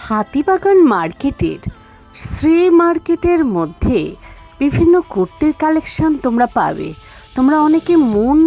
হাতিবাগান মার্কেটের শ্রী মার্কেটের মধ্যে বিভিন্ন কুর্তির কালেকশন তোমরা পাবে। তোমরা অনেকে মন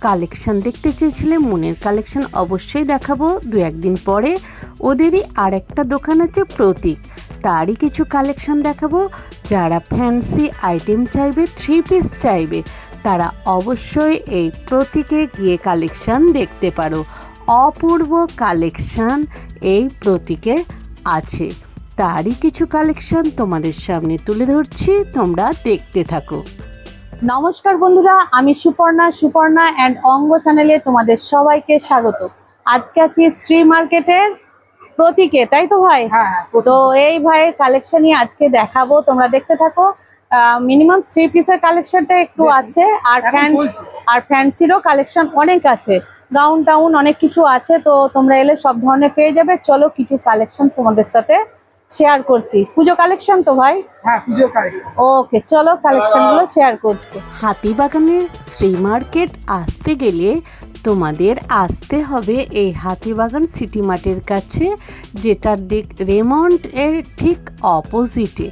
কালেকশন দেখতে চেয়েছিলে, মনের কালেকশন অবশ্যই দেখাবো দু একদিন পরে। ওদেরই আর একটা দোকান আছে প্রতীক, তারই কিছু কালেকশন দেখাবো। যারা ফ্যান্সি আইটেম চাইবে, 3 পিস চাইবে, তারা অবশ্যই এই প্রতীকে গিয়ে কালেকশন দেখতে পারো। অপূর্ব কালেকশন এই প্রতীকে আছে, তারই কিছু কালেকশন তোমাদের সামনে তুলে ধরছি, তোমরা দেখতে থাকো। নমস্কার বন্ধুরা, আমি সুপর্ণা অ্যান্ড অঙ্গ চ্যানেলে তোমাদের সবাইকে স্বাগত। আজকে আছি শ্রী মার্কেটের প্রতীকে, তাই তো ভাই? হ্যাঁ। তো এই ভাইয়ের কালেকশনই আজকে দেখাবো, তোমরা দেখতে থাকো। মিনিমাম 3 পিসের কালেকশনটা একটু আছে, আর ফ্যান্সিরও কালেকশন অনেক আছে, গাউন টাউন অনেক কিছু আছে। তো তোমরা এলে সব ধরনের পেয়ে যাবে। চলো কিছু কালেকশন তোমাদের সাথে শেয়ার করছি। পুজো কালেকশন তো ভাই? হ্যাঁ, পুজো কালেকশন। ওকে, চলো কালেকশনগুলো শেয়ার করছি। হাতিবাগানের শ্রী মার্কেট আসতে গেলে তোমাদের আসতে হবে এই হাতিবাগান সিটি মার্টের কাছে, যেটার দিক রেমন্ড এর ঠিক অপোজিটে,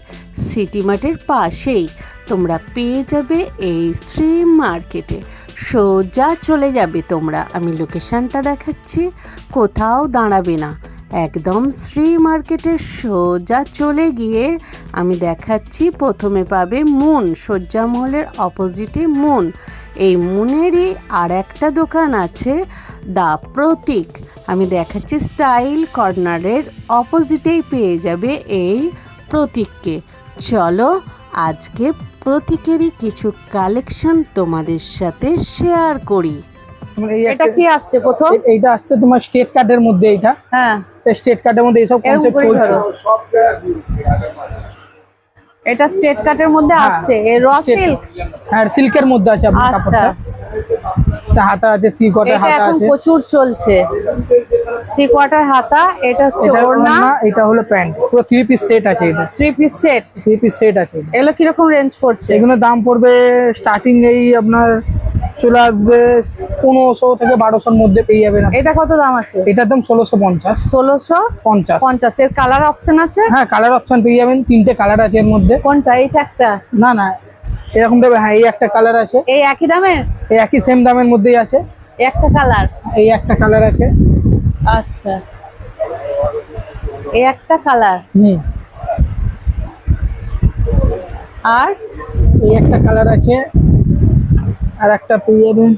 সিটি মার্টের পাশেই তোমরা পেয়ে যাবে এই শ্রী মার্কেটে। সোজা চলে যাবে তোমরা, আমি লোকেশনটা দেখাচ্ছি, কোথাও দাঁড়াবে না, একদম শ্রী মার্কেটের সোজা চলে গিয়ে আমি দেখাচ্ছি। প্রথমে পাবে মুন, সজ্জা মহলের অপোজিটে মুন। এই মুনেরই আর একটা দোকান আছে দা প্রতীক, আমি দেখাচ্ছি স্টাইল কর্নারের অপোজিটেই পেয়ে যাবে এই প্রতীককে। চলো আজকে প্রতীকেরই কিছু কালেকশন তোমাদের সাথে শেয়ার করি। এটা কি আসছে প্রথম? এইটা আসছে তোমার স্টেট কার্ডের মধ্যে। এইটা হ্যাঁ, স্টেট কার্ডের মধ্যে এইসব কনসেপ্ট চলছে। এটা স্টেট কাটের মধ্যে আসছে, এই র সিল্ক। হ্যাঁ, সিল্কের মধ্যে আছে আপনার আচ্ছা, কাপড়টা। হাতা আছে, 3 কোয়ার্টার এটা হাতা এখন আছে, প্রচুর চলছে। 3 কোয়ার্টার হাতা, এটা হচ্ছে ওড়না, এটা হলো প্যান্ট। পুরো 3 পিস সেট আছে। এটা 3 পিস সেট। 3 পিস সেট আছে। এগুলো কিরকম রেঞ্জ পড়ছে? এগুলো দাম পড়বে স্টার্টিং এই আপনার চলে আসবে 1500 থেকে 1200-র মধ্যে পেয়ে যাবেন। এটা কত দাম আছে? এটার দাম 1650। 1650। এর কালার অপশন আছে? হ্যাঁ, কালার অপশন পেয়ে যাবেন, 3টে কালার আছে এর মধ্যে। কোনটা? এইটা একটা? না, এরকম দেবে। হ্যাঁ, এই একটা কালার আছে। এই একই দামের? এই একই সেম দামের মধ্যেই আছে। একটা কালার? এই একটা কালার আছে। আচ্ছা, এই একটা কালার। আর এই একটা কালার আছে, আর একটা পেয়ে যাবেন।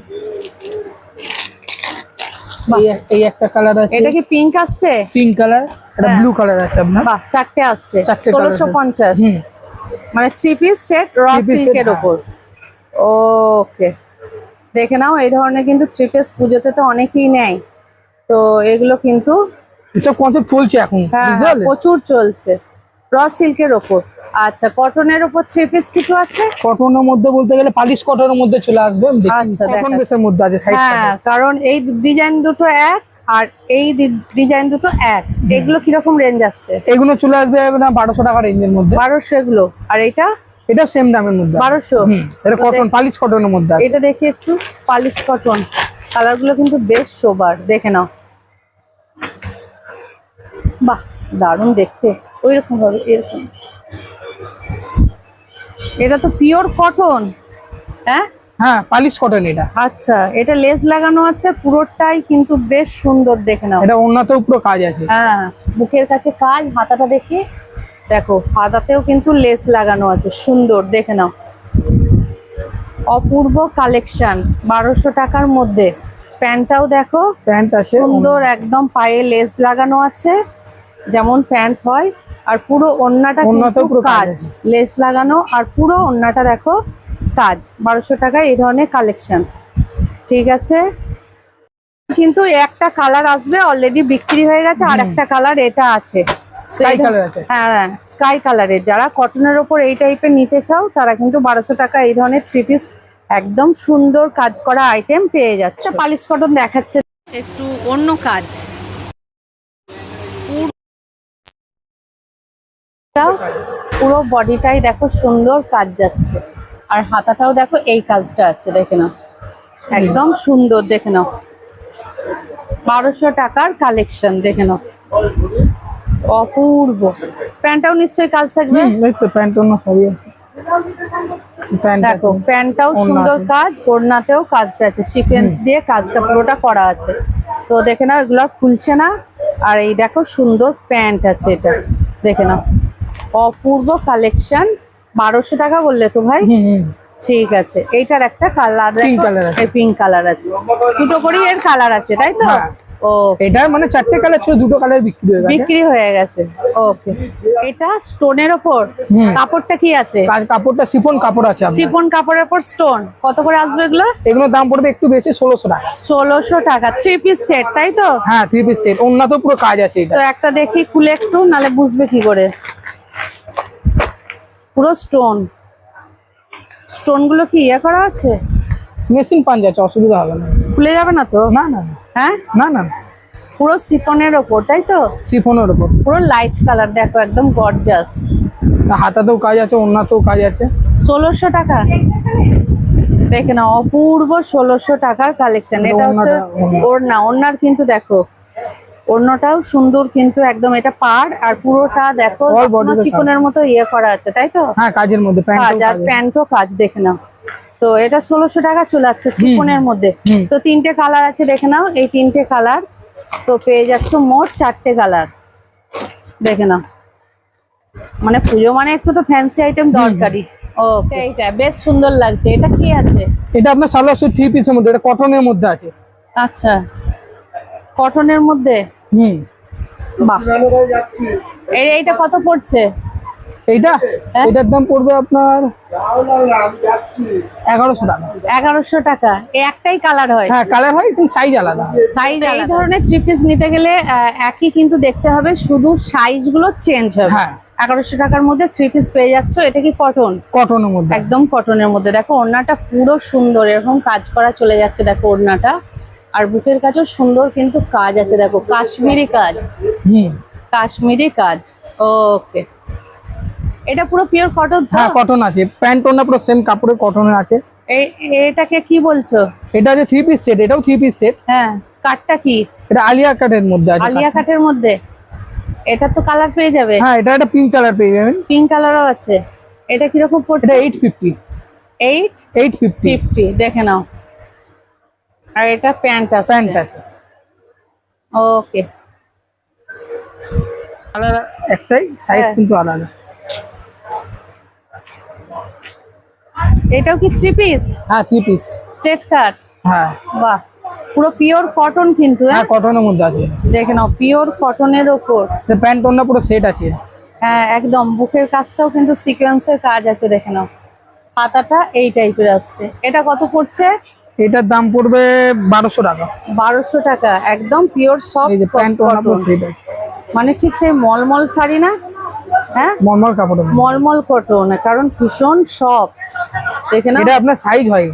এই একটা কালার আছে। এটা কি পিঙ্ক আসছে? পিঙ্ক কালার, এটা হ্যাঁ। ব্লু কালার আছে আপনার। বাহ, 4টে আসছে। 4টে কালার আছে। 1650, মানে 3 পিস সেট র 3 piece set, সিল্কের হ্যাঁ। উপর। ওকে, দেখে নাও, এই ধরনের কিন্তু 3 পিস পুজোতে তো অনেকেই নেয়। তো এগুলো কিন্তু এসব কনসেপ্ট চলছে এখন, হ্যাঁ বুঝতে পারলে? প্রচুর চলছে র সিল্কের ওপর। আচ্ছা, কটনের ওপর 3 পিস কিছু আছে? কটনের মধ্যে বলতে গেলে পালিশ কটনের মধ্যে চলে আসবে। আচ্ছা, কটন বেসের মধ্যে আছে সাইড হ্যাঁ, কারণ এই ডিজাইন দুটো এক আর এই ডিজাইন দুটো এক। এগুলো কিরকম রেঞ্জ আসছে? এগুলো চলে আসবে না 1200 টাকা রেঞ্জের মধ্যে। 1200 এগুলো। আর এটা সেম দামের মধ্যে 1200। এটা কটন, পালিশ কটনের মধ্যে আছে। এটা দেখি একটু, পালিশ কটন। কালারগুলো কিন্তু বেশ সোবার, দেখে নাও। বাহ, দারুণ দেখতে। ওইরকম ভাবে এরকম। এটা তো পিওর কটন। হ্যাঁ হ্যাঁ, পালিশ কটন এটা। আচ্ছা, এটা লেস লাগানো আছে পুরোটাই, কিন্তু বেশ সুন্দর, দেখে নাও। এটা ওড়নাতেও পুরো কাজ আছে। হ্যাঁ, বুকের কাছে কাজ। হাতাটা দেখি, দেখো হাতাতেও কিন্তু লেস লাগানো আছে, সুন্দর, দেখে নাও। অপূর্ব কালেকশন 1200 টাকার মধ্যে। প্যান্টটাও দেখো, প্যান্ট আছে সুন্দর, একদম পায়ে লেস লাগানো আছে যেমন প্যান্ট হয়। আর পুরো ওড়নাটা কিন্তু পুরো কাজ কাজ, লেস লাগানো, আর পুরো ওড়নাটা দেখো কাজ। 1200 টাকায় এই ধরনের কালেকশন। ঠিক আছে, কিন্তু একটা কালার আসবে, অলরেডি বিক্রি হয়ে গেছে। আর একটা কালার এটা আছে, স্কাই কালার আছে। হ্যাঁ, স্কাই কালারের। যারা কটনের ওপর এই টাইপের নিতে চাও, তারা কিন্তু 1200 টাকা এই ধরনের 3 পিস একদম সুন্দর কাজ করা আইটেম পেয়ে যাচ্ছে। পালিশ কটন দেখাচ্ছে, একটু অন্য কাজ। পুরো বডিটাই দেখো সুন্দর কাজ যাচ্ছে, আর হাতাটাও দেখো এই কাজটা আছে, দেখে নাও, একদম সুন্দর, দেখে নাও। 1200 টাকার কালেকশন, দেখে নাও। অপূর্ব। প্যান্টটাও নিশ্চয়ই কাজ থাকবে। এই তো প্যান্ট অন্য সবই আছে। প্যান্ট দেখো আছে, প্যান্টটাও ওড়না সুন্দর আছে। কাজ, ওড়নাতেও কাজটা আছে, সিকোয়েন্স দিয়ে কাজটা পুরোটা করা আছে। তো দেখে নাও এগুলো আর খুলছে না। আর এই দেখো সুন্দর প্যান্ট আছে, এটা দেখে নাও, অপূর্ব কালেকশন। 1200 টাকা বললে তো ভাই? হুম হুম। ঠিক আছে। এইটার একটা কালার Pink color আছে। পিঙ্ক কালার আছে, দুটো করেই এর কালার আছে তাই তো? হ্যাঁ। ও এটা মানে 4টে কালার ছিল, 2টো কালার বিক্রি হয়ে গেছে। বিক্রি হয়ে গেছে। ওকে। এটা স্টোনের ওপর হুম। কাপড়টা কি আছে? কাপড়টা শিফন কাপড় আছে আপনার। শিফন কাপড়ের উপর স্টোন। কত করে আসবে এগুলো? এগুলোর দাম পড়বে একটু বেশি, 1600 টাকা। 1600 টাকা 3 পিস সেট তাই তো? হ্যাঁ 3 পিস সেট, ওন্না তো পুরো কাজ আছে এটা। তো একটা দেখি খুলে একটু, নালে বুঝবে কি করে। পুরো স্টোন, স্টোন গুলো কি ইয়ে করা আছে? মেশিন পান যাচ্ছে, অসুবিধা হবে না। খুলে যাবে না তো? না না না। হ্যাঁ না না, পুরো শিফনের ওপর তাই তো? শিফনের উপর। পুরো লাইট কালার, দেখো একদম গর্জাস। হাতাতেও কাজ আছে, ওন্নাতেও কাজ আছে। 1600 টাকা। দেখে না অপূর্ব 1600 টাকার কালেকশন। এটা হচ্ছে ওড়না, ওড়নার কিন্তু দেখো ওড়নাটাও সুন্দর কিন্তু একদম, এটা পাড় আর পুরোটা দেখো All body তে চিকনের মতো ইয়ে করা আছে তাই তো? হ্যাঁ কাজের মধ্যে কাজ, আর প্যান্ট। প্যান্টও কাজ দেখে নাও। তো এটা 1600 টাকা চলে আসছে শিফনের মধ্যে। হুম। তো 3টে কালার আছে দেখে নাও, এই 3টে কালার। তো পেয়ে যাচ্ছ মোট 4টে কালার, দেখে নাও। মানে পুজো মানে একটু তো ফ্যান্সি আইটেম দরকারি। ও এইটা বেশ সুন্দর লাগছে। এটা কি আছে? এটা আপনার সালোয়ার সুট 3 পিসের মধ্যে, এটা কটনের মধ্যে আছে। আচ্ছা, কটনের মধ্যে। হুম। বাহ, এইটা কত পড়ছে? এইটা হ্যাঁ? এটার দাম পড়বে আপনার 1100 টাকা। 1100 টাকা। এই একটাই কালার হয়? হ্যাঁ কালার হয়, কিন্তু সাইজ আলাদা। সাইজ এই ধরনের 3 পিস নিতে গেলে একই কিন্তু দেখতে হবে, শুধু সাইজ গুলো চেঞ্জ হবে। হ্যাঁ। 1100 টাকার মধ্যে 3 পিস পেয়ে যাচ্ছ। এটা কি কটন? কটনের মধ্যে। একদম কটনের মধ্যে। দেখো ওড়নাটা পুরো সুন্দর, এরকম কাজ করা চলে যাচ্ছে দেখো ওড়নাটা। আর বুকের কাছেও সুন্দর কিন্তু কাজ আছে, দেখো কাশ্মীরি কাজ, হুম। কাশ্মীরি কাজ। ওকে, এটা পুরো পিওর কটন তো? হ্যাঁ কটন আছে, প্যান্ট ওড়না পুরো সেম কাপড়ের কটনের আছে। এটাকে কি বলছো? এটা আছে 3 পিস সেট, এটাও 3 পিস সেট। হ্যাঁ, কাটটা কি? এটা আলিয়া কাটের মধ্যে আছে। আলিয়া কাটের মধ্যে। এটা তো কালার পেয়ে যাবে। হ্যাঁ এটা একটা পিঙ্ক কালার পেয়ে যাবেন। পিঙ্ক কালারও আছে। এটা কিরকম পড়ছে? এটা 850। 850 দেখে নাও। আর এটা প্যান্ট আছে। প্যান্ট আছে। ওকে। কালার একটাই, সাইজ হ্যাঁ। কিন্তু আলাদা। এটাও কি 3 পিস? হ্যাঁ 3 পিস। স্ট্রেট কাট। হ্যাঁ বাহ, পুরো পিওর কটন কিন্তু। হ্যাঁ কটনের মধ্যে আছে। দেখে নাও পিওর কটনের ওপর। প্যান্ট ওড়না পুরো সেট আছে। হ্যাঁ একদম, বুকের কাজটাও কিন্তু সিকোয়েন্সের কাজ আছে দেখে নাও। হাতাটা এই টাইপের আসছে। এটা কত পড়ছে? এটার দাম পড়বে 1200 টাকা। 1200 টাকা। একদম পিওর সফট এই যে প্যান্ট ওড়না পুরো সেট আছে। মানে ঠিক সেই মলমল শাড়ি না? হ্যাঁ নরমাল কাপড়ের মধ্যে। মলমল কটন, কারণ ভীষণ সফট। দেখে নাও। এটা আপনার সাইজ হয়,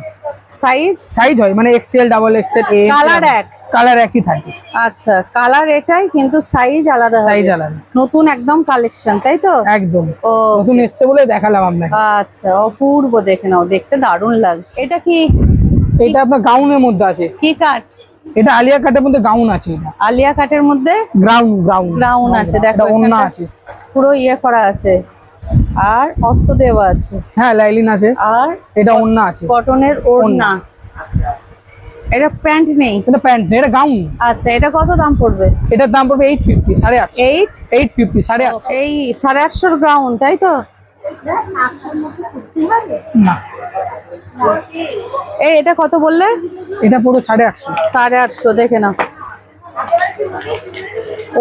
সাইজ হয় মানে এক্সেল, ডাবল এক্সেল, এ কালার এক। কালার একই থাকে। আচ্ছা, কালার এটাই কিন্তু সাইজ আলাদা হবে। সাইজ আলাদা। নতুন একদম কালেকশন তাই তো? একদম ও নতুন এসছে বলে দেখালাম আপনাকে। আচ্ছা, অপূর্ব। দেখে নাও, দেখতে দারুণ লাগছে। এটা কি? এটা আপনার গাউনের মধ্যে আছে। কি কাট? এটা আলিয়া কাটের মধ্যে গাউন আছে। এটা আলিয়া কাটের মধ্যে গ্রাউন আছে। দেখো এটা ওড়না এখানটা আছে। পুরো ইয়ে করা আছে, আর অস্ত দেওয়া আছে, হ্যাঁ লাইলিন আছে। আর এটা ওড়না আছে। কটনের ওড়না। এটা প্যান্ট নেই? এটা প্যান্ট, এটা গাউন। আচ্ছা, এটা কত দাম পড়বে? এটার দাম পড়বে 850, 850। 850, 850। এই 850 গ্রাউন তাই তো? না এটা কত বললে? এটা পুরো 850। 850। দেখে নাও,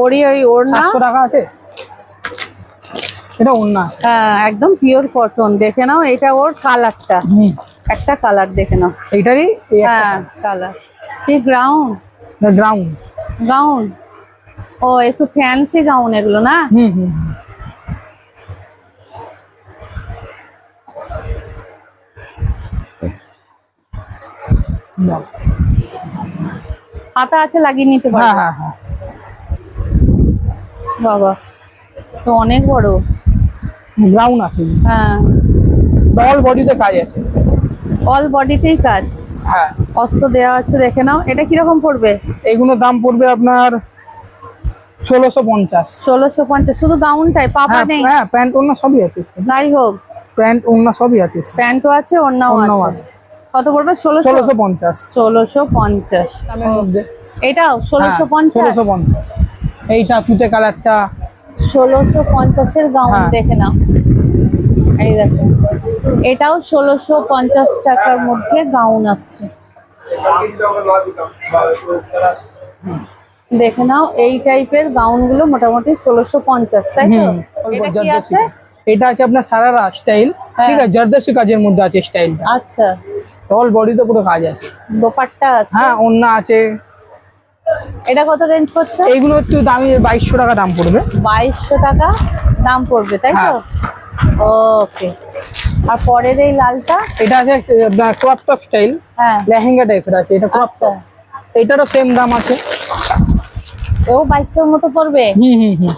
ওই ওড়না। 700 টাকা আছে। এটা ওড়না আছে। হ্যাঁ একদম পিওর কটন। দেখে নাও, এটা ওর কালারটা, একটা কালার দেখে নাও। এইটারই হ্যাঁ কালার। কি গ্রাউন? গাউন। ও একটু ফ্যান্সি গাউন এগুলো না? হুম হুম। হাতা আছে, লাগিয়ে নিতে হ্যাঁ পারবে। হ্যাঁ হ্যাঁ। বাবা, তো অনেক বড়। গ্রাউন আছে। হ্যাঁ, ডবল বডিতে কাজ আছে। অল বডিতেই কাজ, হ্যাঁ অস্ত দেওয়া আছে। দেখে নাও, এটা কিরকম পড়বে? এইগুলোর দাম পড়বে আপনার 1650। 1650 শুধু গাউনটাই, পাপা হ্যাঁ নেই? হ্যাঁ, প্যান্ট ওড়না সবই আছে। যাই হোক, প্যান্ট ওড়না সবই আছে। প্যান্টও আছে, ওড়নাও ওড়নাও আছে। আছে। কত পড়বে? 1650 1650 দামের মধ্যে। এটাও 1650। 1650। এইটা তুতে কালারটা 1650 এর গাউন হ্যাঁ। দেখে নাও, এই দেখো, এটাও 1650 টাকার মধ্যে গাউন আসছে, দেখে নাও। এই টাইপের গাউন গুলো মোটামুটি 1650, তাই তো? এটা কি আছে? এটা আছে আপনার সারারা স্টাইল, ঠিক আছে, জারদোসি কাজের মধ্যে আছে স্টাইলটা। আচ্ছা, অল বডিতে পুরো কাজ আছে। দোপাট্টা আছে। হ্যাঁ, ওড়না আছে। এটা কত রেঞ্জ পড়ছে? এইগুলো একটু দামি, 2200 টাকা দাম পড়বে। 2200 টাকা দাম পড়বে, তাই তো? ওকে। আর পরের এই লালটা? এটা আছে আপনার ক্রপ টপ স্টাইল, হ্যাঁ, লেহেঙ্গা টাইপের আছে, এটা ক্রপ আচ্ছা, টপ। এটারও সেম দাম আছে। এও 2200 মতো পড়বে। হুম।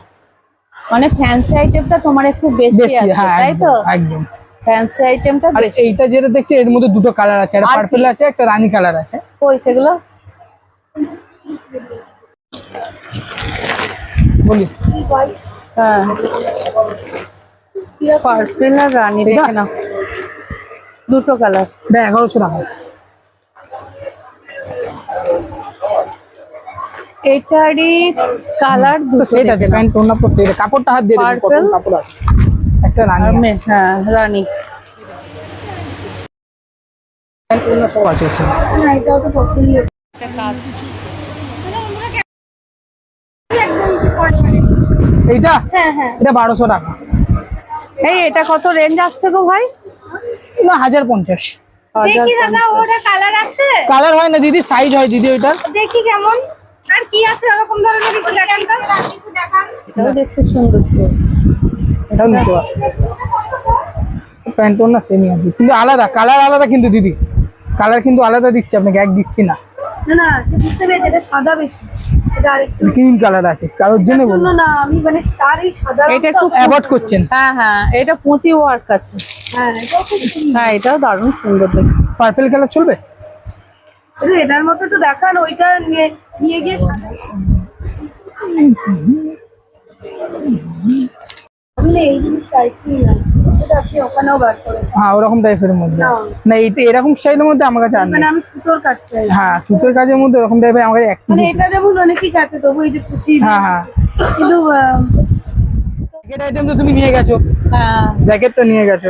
মানে ফ্যান্সি আইটেমটা তোমার একটু বেশি বেশি, আছে, হ্যাঁ, তাই তো? একদম। ফ্যান্সি আইটেমটা আর বেশি। এইটা যেটা দেখছি এর মধ্যে দুটো কালার আছে, একটা আর কি? পার্পল আছে, একটা রানী কালার আছে। কই সেগুলো? বলি হ্যাঁ, পার্পল আর রানী, এটা? দেখে নাও, দুটো কালার। এটা 1100 টাকা। এটারই কালার তো দুটো, সেটা দেখে নাও। প্যান্ট ওড়না পরে সেটা কাপড়টা হাত দিয়ে দেখুন, Purple? কত কাপড় আছে। একটা রানী আছে। হ্যাঁ, রানী। প্যান্ট ওড়না সব আছে এর সাথে। এটাও তো পছন্দ। একটা কাজ। এইটা হ্যাঁ, এটা 1200 টাকা। এই এটা কত রেঞ্জ আসছে গো ভাই? না, 1050। দেখি দাদা, ওটা কালার আছে? কালার হয় না দিদি, সাইজ হয় দিদি ওইটা। দেখি কেমন আর কি আছে ওরকম ধরনের একটু দেখান তো, একটু দেখান। এটাও দেখতে সুন্দর তো। এটাও নিতে পারো। প্যান্ট ওড়না সেমই আছে, কিন্তু আলাদা কালার, আলাদা কিন্তু দিদি, কালার কিন্তু আলাদা দিচ্ছি আপনাকে, এক দিচ্ছি না। না না, সে বুঝতে পেরেছি, এটা সাদা বেশি, এটা আরেকটু ক্রিম কালার আছে, কারোর জন্য জন্য বলুন। না, আমি মানে তার এই সাদা এটা রংটা একটু অ্যাভয়েড করছেন। হ্যাঁ হ্যাঁ, এটা পুঁতি ওয়ার্ক আছে। হ্যাঁ, এটাও খুব সুন্দর। হ্যাঁ, এটাও দারুণ সুন্দর দেখতে। পার্পল কালার চলবে? কিন্তু এটার মতো তো দেখান, ওইটা নিয়ে নিয়ে গিয়ে সাদা। আমি এই জিনিস চাইছি না, এটা আপনি ওখানেও বার করেছেন। হ্যাঁ, ওরকম টাইপের মধ্যে। না। না, এইটা এরকম স্টাইলের মধ্যে আমার কাছে আর নেই। মানে আমি সুতোর কাজ চাই। হ্যাঁ, সুতোর কাজের মধ্যে ওরকম টাইপের আমার কাছে এক মানে piece এটা যেমন অনেকই কাছে, তবু এই যে পুঁতি, হ্যাঁ হ্যাঁ। কিন্তু জ্যাকেট আইটেম তো তুমি নিয়ে গেছো, হ্যাঁ, জ্যাকেট তো নিয়ে গেছো।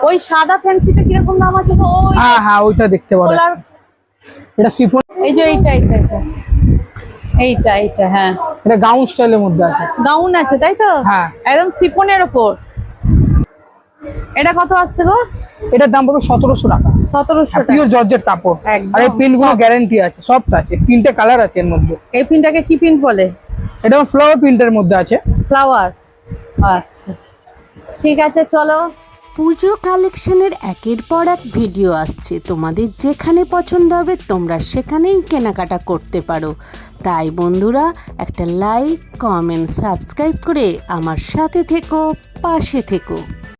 ওই সাদা ফ্যান্সিটা কিরকম দাম আছে গো? ওই হ্যাঁ হ্যাঁ, ওইটা দেখতে পারো। কলার, এটা শিফন, এই যে এইটা, হ্যাঁ, এটা গাউন স্টাইলের মধ্যে আছে। গাউন আছে, তাই তো? হ্যাঁ। একদম সিফনের ওপর। এটা কত আসছে গো? এটার দাম পড়বে 1700 টাকা। 1700 টাকা। পিওর জর্জেট কাপড়, একদম আর এই প্রিন্ট গুলো soft। গ্যারান্টি আছে, সফট আছে, 3টে কালার আছে এর মধ্যে। এই প্রিন্টটাকে কি প্রিন্ট বলে? এটা ফ্লাওয়ার প্রিন্টের মধ্যে আছে। ফ্লাওয়ার। আচ্ছা, ঠিক আছে, চলো। পুজো কালেকশনের একের পর এক ভিডিও আসছে, তোমাদের যেখানে পছন্দ হবে তোমরা সেখানেই কেনাকাটা করতে পারো। তাই বন্ধুরা, একটা লাইক, কমেন্ট, সাবস্ক্রাইব করে আমার সাথে থেকো, পাশে থেকো।